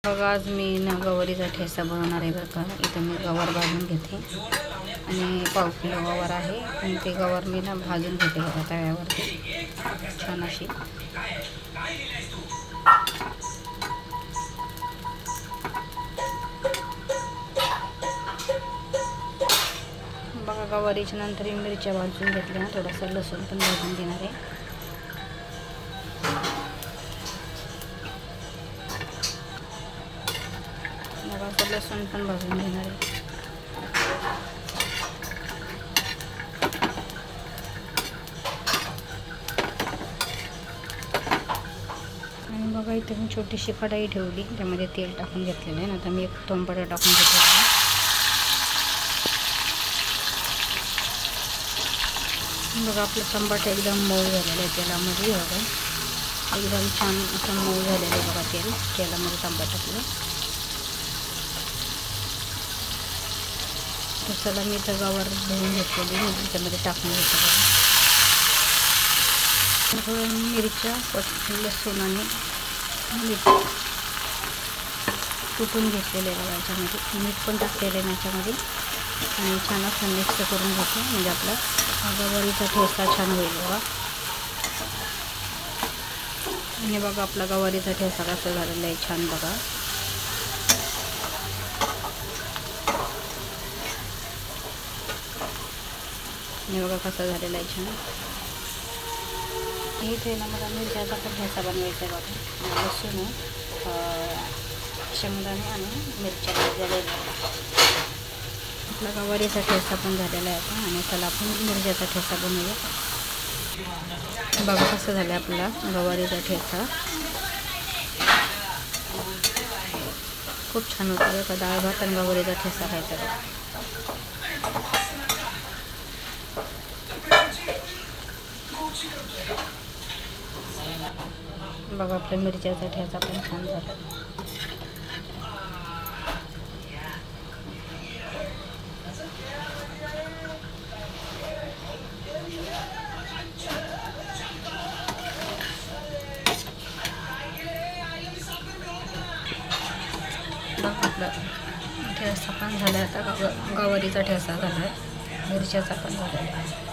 बघा आज मी ना गवारीचा ठेचा बनवणार आहे बरं का. इथं मी गवार भाजून घेते आणि पाव किलो गवार आहे आणि ते गवार मी ना भाजून घेते बघा तव्यावरती छान अशी. बघा गवारीच्या नंतर मिरच्या भाजून घेतल्या, थोडासा लसूण पण भाजून घेणार आहे. बघा असं लसूण पण भाजून घेणार आहे. आणि बघा इथे मी छोटीशी कढाई ठेवली, त्यामध्ये तेल टाकून घेतलेलं आहे. आता मी एक टोमॅटो टाकून घेतलेला आहे. बघा आपलं टमाटर एकदम मऊ झालेलं आहे तेलामध्ये. बघा एकदम छान असं मऊ झालेलं आहे बघा तेलामध्ये टमाटर टाकलं. तर चला मी तर गवार धुवून घेतलेली त्याच्यामध्ये टाकून घेतो. थोडं मिरच्या लसूण आणि मिरची कुटून घेतलेले आहे बघा. याच्यामध्ये मीठ पण टाकलेलं आहे याच्यामध्ये आणि छान असं मिक्स करून घेतो, म्हणजे आपला गवारीचा ठेचा छान होईल बघा. आणि बघा आपला गवारीचा ठेचा कसा झालेला आहे छान बघा. आणि बघा कसा झालेला आहे छान. इथे ना मला मिरच्याचा पण ठेचा बनवायचा आहे बघा. लसूण शेंगदाणे आणि मिरच्या भाजलेल्या आपला गवारीचा ठेचा पण झालेला आहे आता. आणि त्याला आपण मिरच्याचा ठेचा बनवूया. बघा कसं झालं आपला गवारीचा ठेचा. खूप छान होतं बघा. डाळ भात आणि गवारीचा ठेचा खायचा बघा. बघा आपल्या मिरच्याचा ठेचा पण छान झाला. आपला ठेचा पण झाला. आता गवारीचा ठेचा झाला आहे, मिरच्याचा पण झालेला आहे.